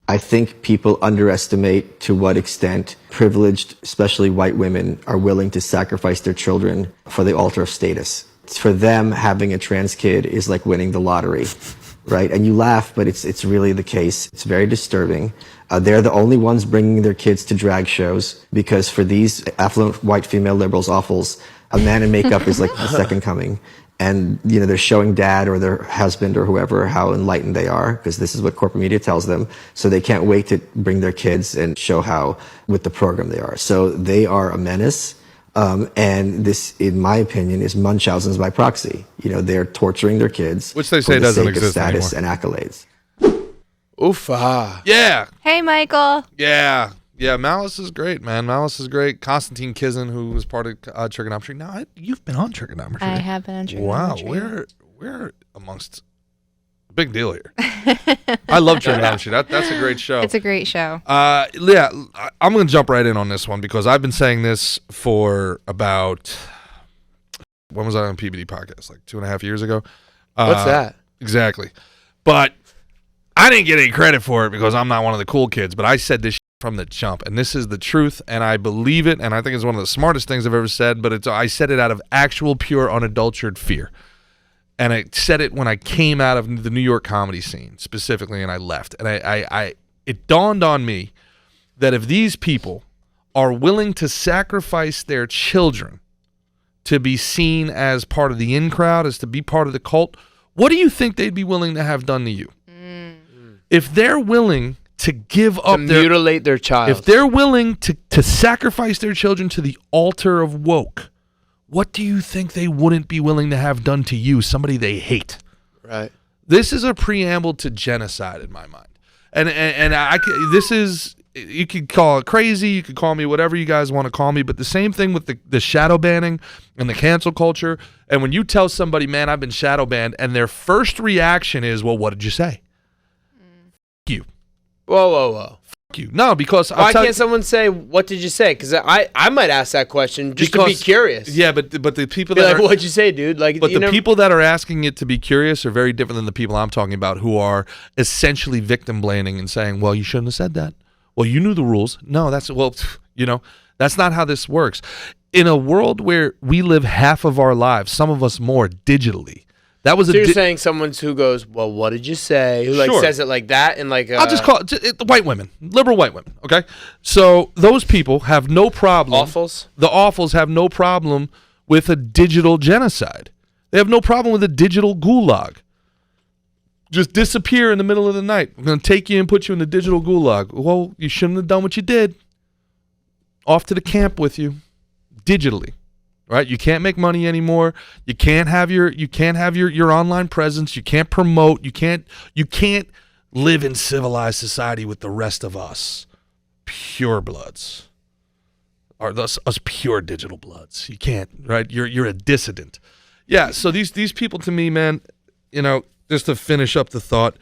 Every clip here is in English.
I think people underestimate to what extent privileged, especially white women, are willing to sacrifice their children for the altar of status. For them, having a trans kid is like winning the lottery, right? And you laugh, but it's really the case. It's very disturbing. They're the only ones bringing their kids to drag shows because for these affluent white female liberals, awfuls, a man in makeup is like the second coming. And, you know, they're showing dad or their husband or whoever how enlightened they are because this is what corporate media tells them. So they can't wait to bring their kids and show how with the program they are. So they are a menace. And this, in my opinion, is Munchausen's by proxy. You know, they're torturing their kids. Which they say doesn't exist status anymore. And accolades. Oofa. Yeah. Hey, Michael. Yeah. Yeah, Malice is great, man. Malice is great. Constantine Kizin, who was part of Trigonometry. Now, you've been on Trigonometry. I have been on Trigonometry. Wow, we're amongst a big deal here. I love Trigonometry. That's a great show. It's a great show. Yeah, I'm going to jump right in on this one because I've been saying this for about, when was I on PBD podcast? Like 2.5 years ago. What's that? Exactly. But I didn't get any credit for it because I'm not one of the cool kids, but I said this from the jump, and this is the truth, and I believe it, and I think it's one of the smartest things I've ever said, but I said it out of actual, pure, unadulterated fear. And I said it when I came out of the New York comedy scene, specifically, and I left. And it dawned on me that if these people are willing to sacrifice their children to be seen as part of the in crowd, as to be part of the cult, what do you think they'd be willing to have done to you? If they're willing to give up mutilate their child. If they're willing to sacrifice their children to the altar of woke, what do you think they wouldn't be willing to have done to you, somebody they hate? Right. This is a preamble to genocide in my mind. And this is, you could call it crazy, you could call me whatever you guys want to call me, but the same thing with the shadow banning and the cancel culture. And when you tell somebody, man, I've been shadow banned, and their first reaction is, well, what did you say? F you. Whoa. Fuck you. No, because why can't someone say, what did you say? Because I might ask that question just to be curious. Yeah, but the people be that like, what'd you say, dude? Like, but the people that are asking it to be curious are very different than the people I'm talking about who are essentially victim blaming and saying, well, you shouldn't have said that. Well, you knew the rules. No, that's not how this works. In a world where we live half of our lives, some of us more digitally, that was so you're saying someone who goes, well, what did you say? Who like says it like that and like I'll just call it the white women, liberal white women. Okay, so those people have no problem. Awfuls. The awfuls have no problem with a digital genocide. They have no problem with a digital gulag. Just disappear in the middle of the night. We're gonna take you and put you in the digital gulag. Well, you shouldn't have done what you did. Off to the camp with you, digitally. Right, you can't make money anymore. You can't have your online presence. You can't promote. You can't live in civilized society with the rest of us, pure bloods, or us pure digital bloods. You can't. Right, you're a dissident. Yeah. So these people, to me, man, you know, just to finish up the thought,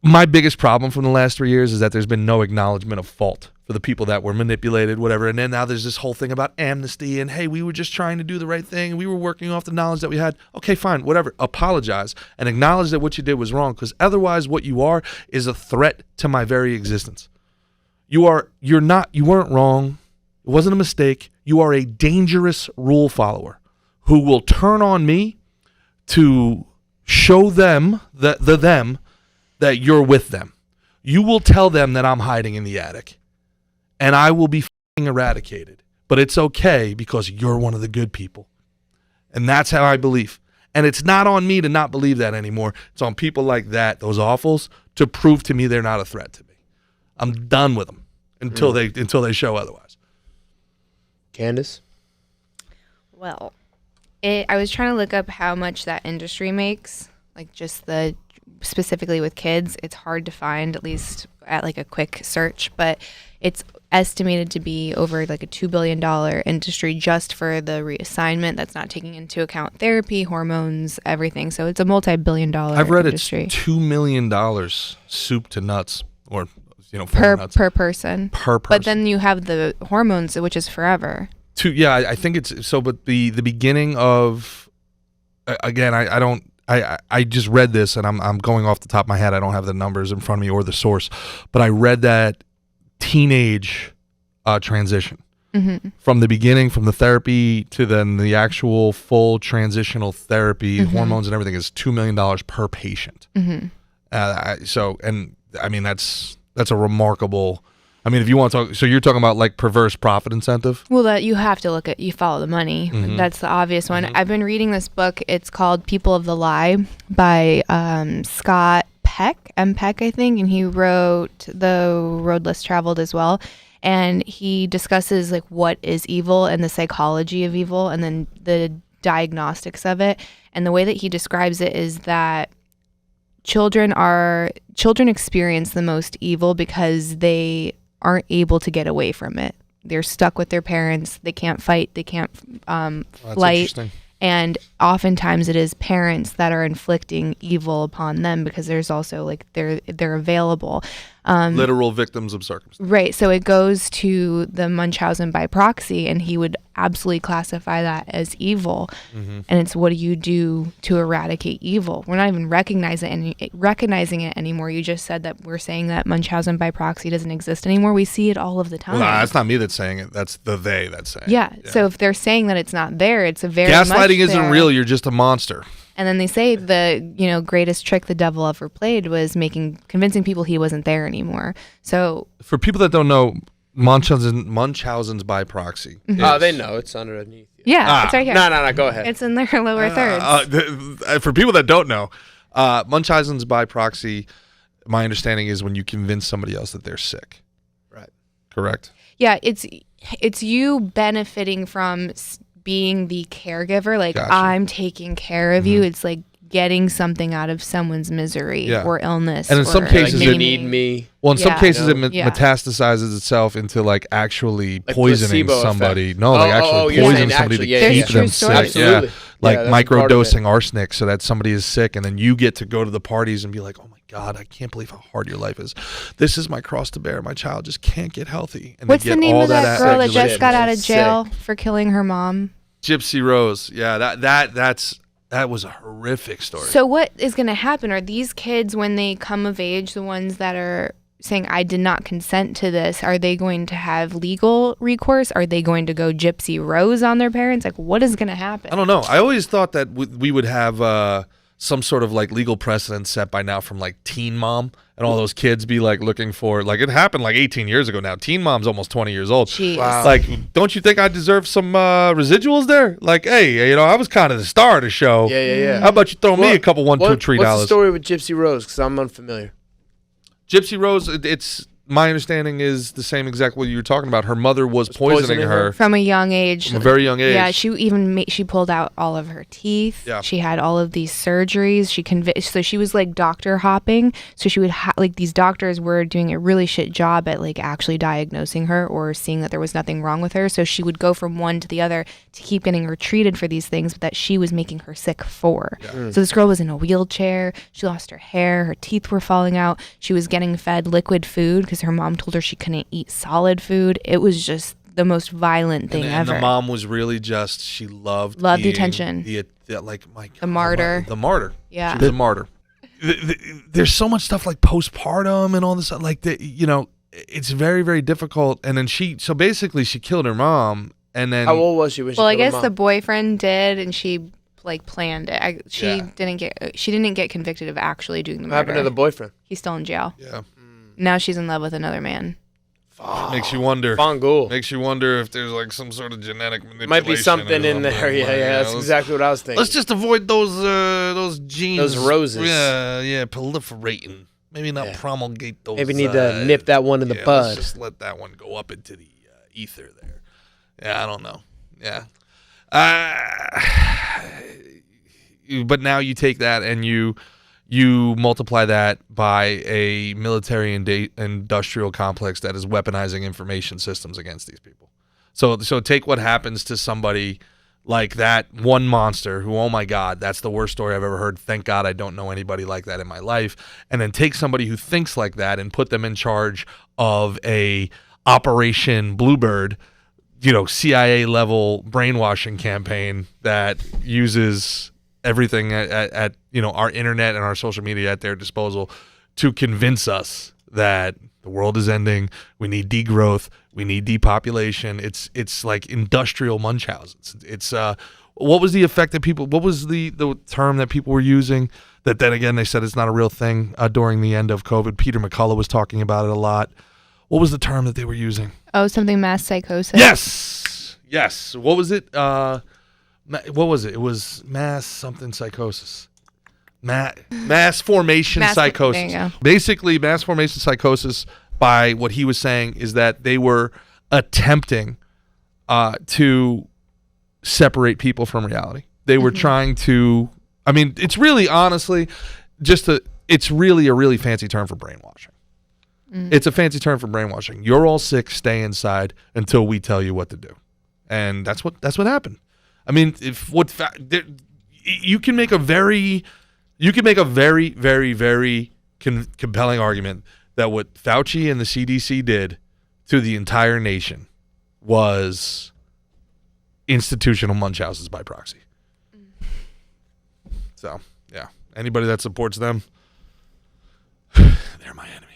my biggest problem from the last 3 years is that there's been no acknowledgement of fault for the people that were manipulated, whatever. And then now there's this whole thing about amnesty and, hey, we were just trying to do the right thing. We were working off the knowledge that we had. Okay, fine, whatever. Apologize and acknowledge that what you did was wrong, because otherwise what you are is a threat to my very existence. You weren't wrong. It wasn't a mistake. You are a dangerous rule follower who will turn on me to show them that you're with them. You will tell them that I'm hiding in the attic, and I will be f***ing eradicated. But it's okay because you're one of the good people. And that's how I believe. And it's not on me to not believe that anymore. It's on people like that, those awfuls, to prove to me they're not a threat to me. I'm done with them until they show otherwise. Candice? Well, I was trying to look up how much that industry makes, like just specifically with kids. It's hard to find, at least at like a quick search, but it's estimated to be over like a $2 billion industry just for the reassignment. That's not taking into account therapy, hormones, everything. So it's a multi-billion-dollar I've read industry. It's $2 million soup to nuts, or per nuts. per person. Per person. But then you have the hormones, which is forever. I think it's so. But the beginning of, again, I don't. I just read this, and I'm going off the top of my head. I don't have the numbers in front of me or the source, but I read that teenage transition from the beginning, from the therapy to then the actual full transitional therapy, hormones and everything, is $2 million per patient. So, and I mean, that's a remarkable. I mean, if you want to talk, so you're talking about like perverse profit incentive? Well, that you have to look at, you follow the money. That's the obvious one. I've been reading this book. It's called People of the Lie by Scott Peck, M. Peck, I think, and he wrote The Road Less Traveled as well. And he discusses like what is evil and the psychology of evil and then the diagnostics of it. And the way that he describes it is that children experience the most evil because they aren't able to get away from it. They're stuck with their parents. They can't fight. They can't flight. And oftentimes it is parents that are inflicting evil upon them because there's also like they're available. Literal victims of circumstance. Right. So it goes to the Munchausen by proxy, and he would absolutely classify that as evil. And it's, what do you do to eradicate evil? We're not even recognizing it anymore. You just said that we're saying that Munchausen by proxy doesn't exist anymore. We see it all of the time. Well, that's not me that's saying it. That's the they that's saying it. Yeah. So if they're saying that it's not there, it's a very gaslighting much isn't there. real. You're just a monster. And then they say the greatest trick the devil ever played was convincing people he wasn't there anymore. So for people that don't know, Munchausen's by proxy. Oh, they know it's underneath. Yeah, it's right here. No, go ahead. It's in their lower thirds. For people that don't know, Munchausen's by proxy, my understanding is when you convince somebody else that they're sick. Right. Correct? Yeah, it's you benefiting from being the caregiver. Like, Gotcha. I'm taking care of you. It's like getting something out of someone's misery or illness. And in some cases, like, you need me. Well, in some cases, it Yeah. metastasizes itself into like actually Like poisoning placebo somebody. effect. No, like actually poisoning somebody actually, to yeah, keep yeah. them True sick. story. Absolutely. Like Yeah, that's part of microdosing arsenic so that somebody is sick, and then you get to go to the parties and be like, oh my God, I can't believe how hard your life is. This is my cross to bear. My child just can't get healthy. And What's they the get name all of that girl that accolades. just got out of Sick. jail for killing her mom? Gypsy Rose. Yeah, that was a horrific story. So what is going to happen? Are these kids, when they come of age, the ones that are saying, I did not consent to this, are they going to have legal recourse? Are they going to go Gypsy Rose on their parents? Like, what is going to happen? I don't know. I always thought that we would have some sort of like legal precedent set by now from like Teen Mom, and all those kids be like looking for, like, it happened like 18 years ago now. Teen Mom's almost 20 years old. Jeez. Wow. Like, don't you think I deserve some residuals there? Like, hey, I was kind of the star of the show. Yeah. How about you throw me a couple $1, $2, $3? What's the story with Gypsy Rose? Because I'm unfamiliar. Gypsy Rose, it's my understanding is the same exact what you were talking about. Her mother was poisoning her From a young age. from a very young age. Yeah, she pulled out all of her teeth. Yeah. She had all of these surgeries. So she was like doctor hopping. So she would like these doctors were doing a really shit job at like actually diagnosing her or seeing that there was nothing wrong with her. So she would go from one to the other to keep getting her treated for these things that she was making her sick for. Yeah. So this girl was in a wheelchair. She lost her hair. Her teeth were falling out. She was getting fed liquid food because her mom told her she couldn't eat solid food. It was just the most violent thing and ever. the mom was really just, she loved the being attention. The Martyr. The martyr. Yeah. She was a martyr. There's so much stuff like postpartum and all this, like, it's very, very difficult. And then she killed her mom. And then How old was she when she Well, I killed her guess mom? the boyfriend did, and she like planned it. She didn't get convicted of actually doing the murder. What happened to the boyfriend? He's still in jail. Yeah. Now she's in love with another man. Makes you wonder. Fangul. Makes you wonder if there's like some sort of genetic manipulation. Might be something in there. Yeah. That's exactly what I was thinking. Let's just avoid those genes. Those roses. Yeah, proliferating. Maybe not promulgate those. Maybe need to nip that one in the bud. Let's just let that one go up into the ether there. Yeah, I don't know. Yeah. But now you take that and you multiply that by a military and industrial complex that is weaponizing information systems against these people. So take what happens to somebody like that one monster who, oh my God, that's the worst story I've ever heard. Thank God I don't know anybody like that in my life. And then take somebody who thinks like that and put them in charge of a Operation Bluebird, CIA level brainwashing campaign that uses everything at our internet and our social media at their disposal to convince us that the world is ending. We need degrowth. We need depopulation. It's like industrial Munchausen's. It's what was the effect that people? What was the term that people were using? That then again they said it's not a real thing during the end of COVID. Peter McCullough was talking about it a lot. What was the term that they were using? Oh, something mass psychosis. Yes. What was it? What was it? It was mass something psychosis. Mass formation psychosis. There you go. Basically, mass formation psychosis, by what he was saying, is that they were attempting to separate people from reality. They were trying to. I mean, it's really, honestly, it's really a really fancy term for brainwashing. It's a fancy term for brainwashing. You're all sick. Stay inside until we tell you what to do, and that's what happened. I mean, you can make a very, very, very compelling argument that what Fauci and the CDC did to the entire nation was institutional Munchausen's by proxy. So, yeah, anybody that supports them, they're my enemy.